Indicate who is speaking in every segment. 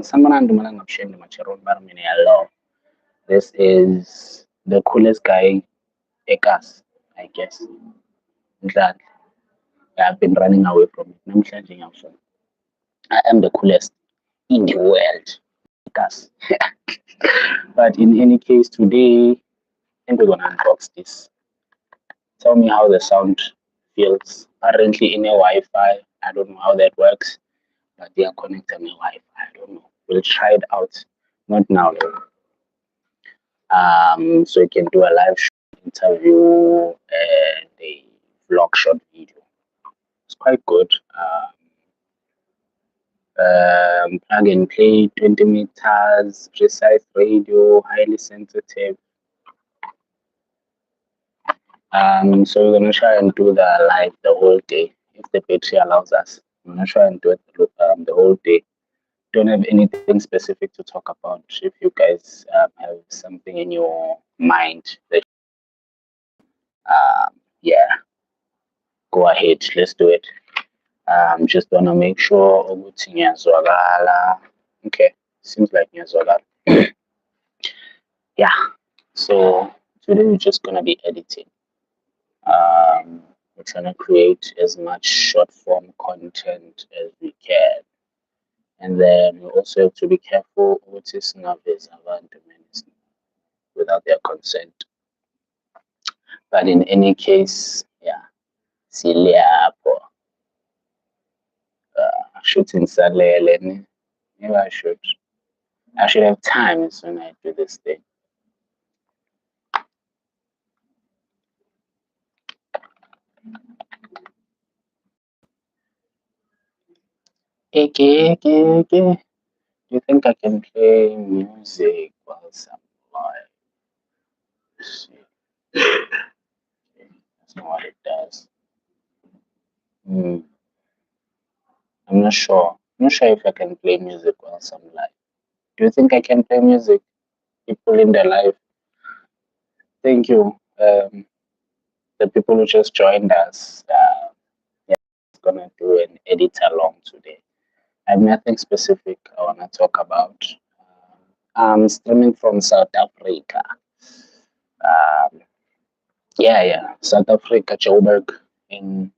Speaker 1: Someone I'm doing option hello. This is the coolest guy Ekas, I guess. That I've been running away from it. Namhlanje ngiyawusho. I am the coolest in the world. Ekas. But in any case, today I think we're gonna unbox this. Tell me how the sound feels. Currently in a Wi-Fi. I don't know how that works, but they are connected on a Wi-Fi. I don't know. We'll try it out. Not now though. So you can do a live interview and a vlog short video. It's quite good. Plug and play, 20 meters, precise radio, highly sensitive. So we're gonna try and do the live the whole day if the battery allows us. I'm gonna try and do it the whole day. Don't have anything specific to talk about. If you guys have something in your mind, that, yeah, go ahead. Let's do it. Just wanna make sure ukuthi ngiyazwakala. Okay, seems like ngiyazwakala. Yeah. So today we're just gonna be editing. We're trying to create as much short form content as we can. And then we also have to be careful with this novice without their consent. But in any case, yeah, siliapo. Shooting salele. Maybe I should. I should have times when I do this thing. Okay. Do you think I can play music whilst I'm live? That's not what it does. I'm not sure. I'm not sure if I can play music whilst I'm live. Do you think I can play music? People in the live. Thank you. The people who just joined us. Yeah, I'm gonna do an edit along today. I have nothing specific I wanna talk about. I'm streaming from South Africa. Um, yeah, South Africa, Joburg in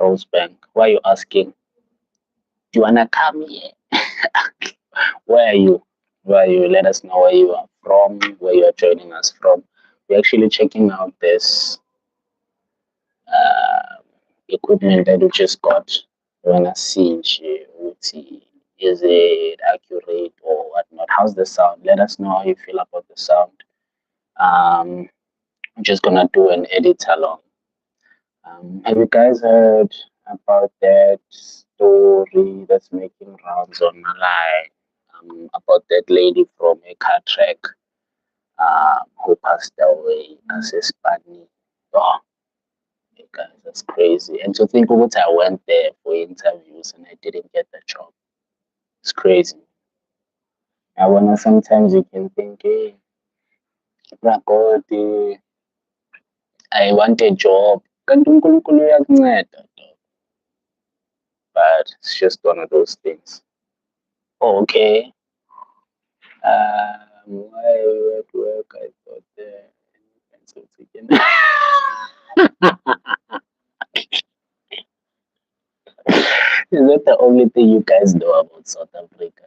Speaker 1: Rosebank. Why are you asking? Do you wanna come here? Where are you? Where are you? Let us know where you are from, where you are joining us from. We're actually checking out this uh, equipment that we just got. We wanna see is it accurate or whatnot. How's the sound? Let us know how you feel about the sound. I'm just gonna do an edit along. Have you guys heard about that story that's making rounds online? About that lady from a car track who passed away as a Spanish. Oh, guys, that's crazy. And to think what I went there for interviews and I didn't get the job. It's crazy. I wanna sometimes you can think, hey, Brakoti, I want a job. Kanti uNkulunkulu uyakunceda. But it's just one of those things. Okay. Why at work? I thought so again. Is that the only thing you guys know about South Africa?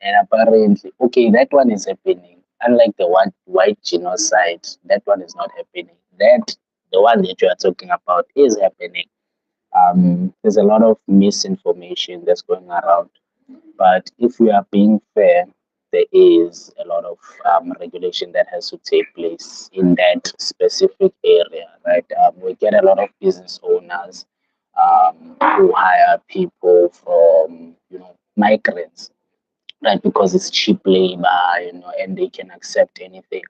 Speaker 1: And apparently, okay, that one is happening. Unlike the white genocide, that one is not happening. The one that you are talking about is happening. There's a lot of misinformation that's going around. But if we are being fair, there is a lot of regulation that has to take place in that specific area, right? We get a lot of business owners who hire people from, migrants, right? Because it's cheap labor, and they can accept anything.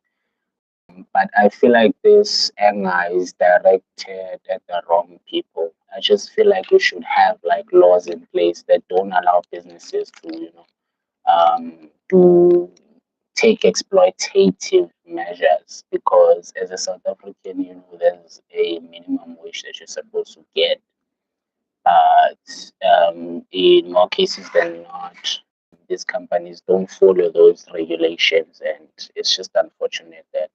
Speaker 1: But I feel like this anger is directed at the wrong people. I just feel like we should have like laws in place that don't allow businesses to, to take exploitative measures, because as a South African, there's a minimum wage that you're supposed to get. But in more cases than not, these companies don't follow those regulations, and it's just unfortunate that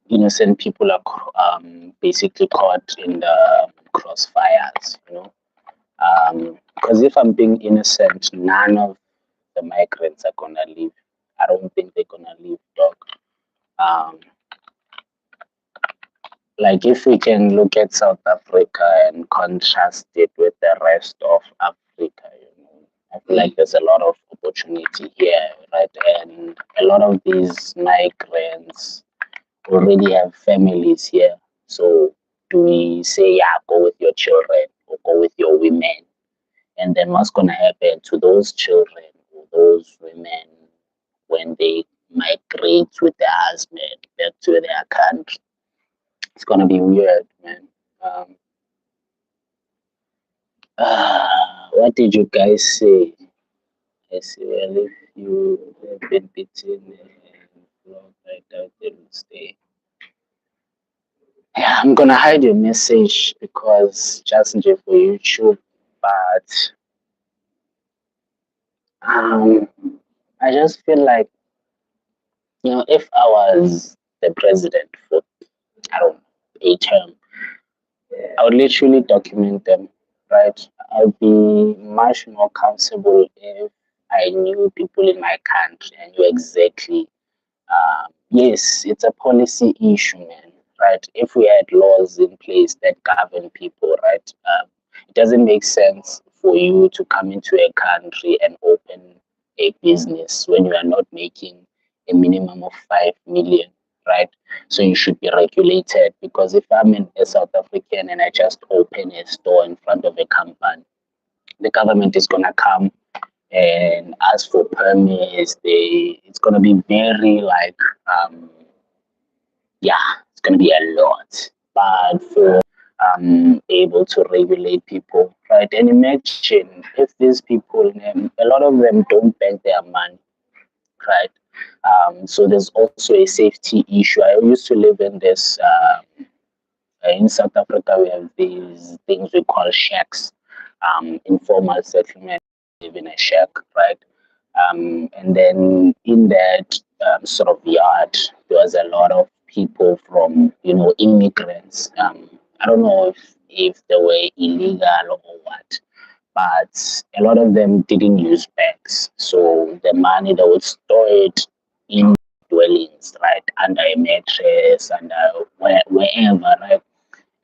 Speaker 1: innocent people are basically caught in the crossfires. Because if I'm being innocent, none of the migrants are gonna leave. I don't think they're gonna leave, dog. Um, like if we can look at South Africa and contrast it with the rest of Africa, I feel like there's a lot of opportunity here, right? And a lot of these migrants already have families here. So do we say, yeah, go with your children or go with your women? And then what's gonna happen to those children or those women when they migrate with their husband back to their country? It's gonna be weird, man. Um, what did you guys say? I say, well, if you have been beaten and flogged like that, they will stay. Yeah, I'm gonna hide your message because just for YouTube, but um, I just feel like if I was the president for I don't know a term, I would literally document them, right? I would be much more comfortable if I knew people in my country and knew exactly. Yes, it's a policy issue, man, right? If we had laws in place that govern people, right, it doesn't make sense for you to come into a country and open a business when you are not making a minimum of 5 million, right? So you should be regulated because if a South African and I just open a store in front of a company, the government is gonna come and ask for permits. It's gonna be very like yeah, it's gonna be a lot. But for able to regulate people, right? And imagine if these people, a lot of them don't bank their money, right? So there's also a safety issue. I used to live in this in South Africa. We have these things we call shacks, informal settlement. Live in a shack, right? And then in that sort of yard, there was a lot of people from, immigrants. I don't know if they were illegal or what, but a lot of them didn't use banks. So the money they would store it in dwellings, right, under a mattress, wherever, right?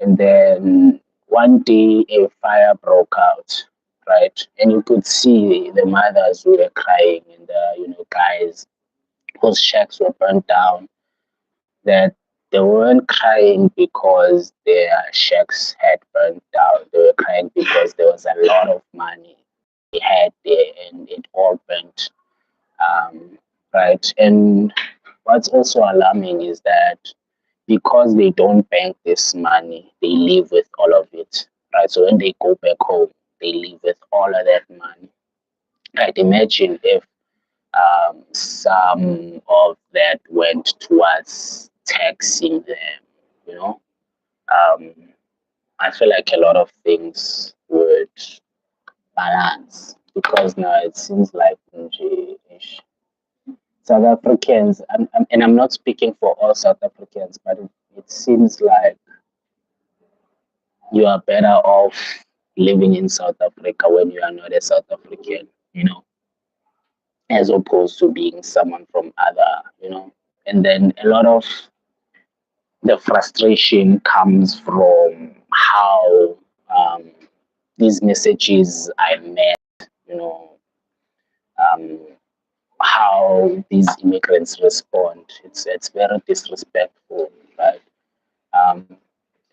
Speaker 1: And then one day a fire broke out, right? And you could see the mothers who were crying and the guys whose shacks were burnt down. That they weren't crying because their shacks had burnt down. They were crying because there was a lot of money they had there and it all burnt. Um, right. And what's also alarming is that because they don't bank this money, they leave with all of it. Right. So when they go back home, they leave with all of that money. Right. Imagine if some of that went towards taxing them, you know. Um, I feel like a lot of things would balance because now it seems like South Africans, and I'm not speaking for all South Africans, but it seems like you are better off living in South Africa when you are not a South African, as opposed to being someone from other. And then a lot of the frustration comes from how um, these messages are met, you know, um, how these immigrants respond. It's very disrespectful, right? Um,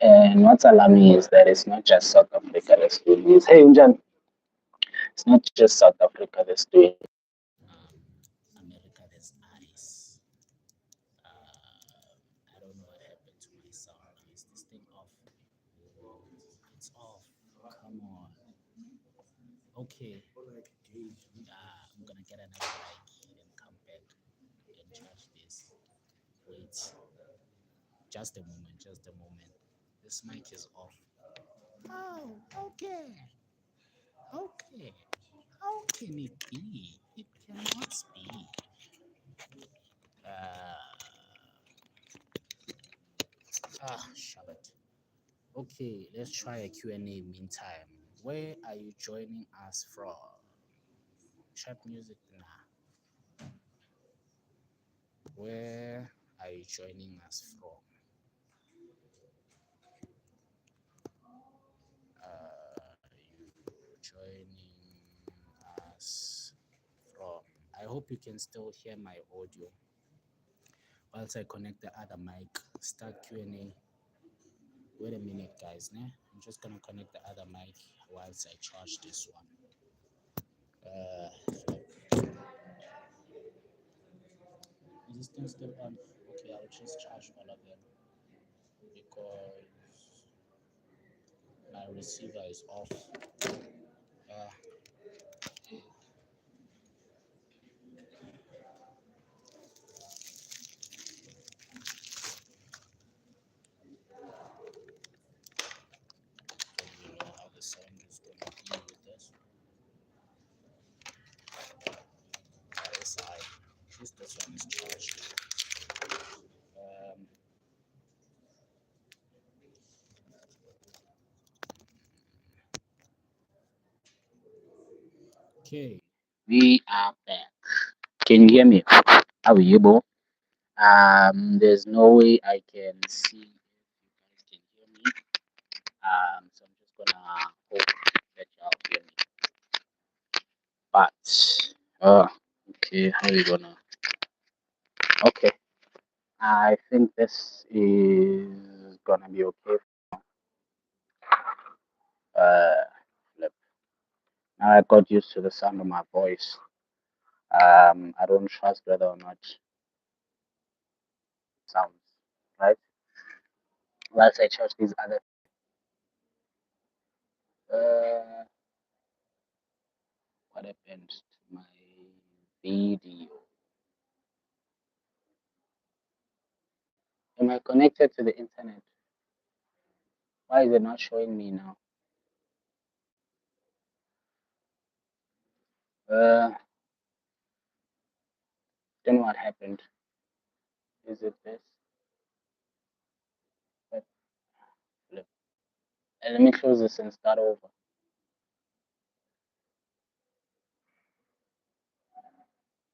Speaker 1: and what's alarming is that it's not just South Africa that's doing this. Hey, Unjan, it's not just South Africa that's doing America. There's ICE. I don't know what happened to my sound. Is this thing off? It's off. Come on. Okay. I'm gonna get another mic and come back and charge this. Wait. Just a moment. Just a moment. This mic is off. Oh, okay. Okay. How can it be? It cannot be. Charlotte. Okay, let's try a Q&A meantime. Where are you joining us from? Chat music now. Where are you joining us from? You joining us from? I hope you can still hear my audio. Whilst I connect the other mic, start Q&A. Wait a minute, guys. Né? I'm just gonna connect the other mic whilst I charge this one. Is this thing still on? Okay, I'll just charge all of them because my receiver is off. You know how the sound is gonna be with this. This side, this one is charged. Okay, we are back. Can you hear me? How are you, Bo? There's no way I can see if you guys can hear me. So I'm just gonna hope that y'all hear me. But okay, how are you gonna? Okay, I think this is gonna be okay. Uh, flip. Now I got used to the sound of my voice. I don't trust whether or not sounds right. Once I charge these other, uh, what happened to my video? Am I connected to the internet? Why is it not showing me now? Then what happened? Is it this? But, flip. Let me close this and start over.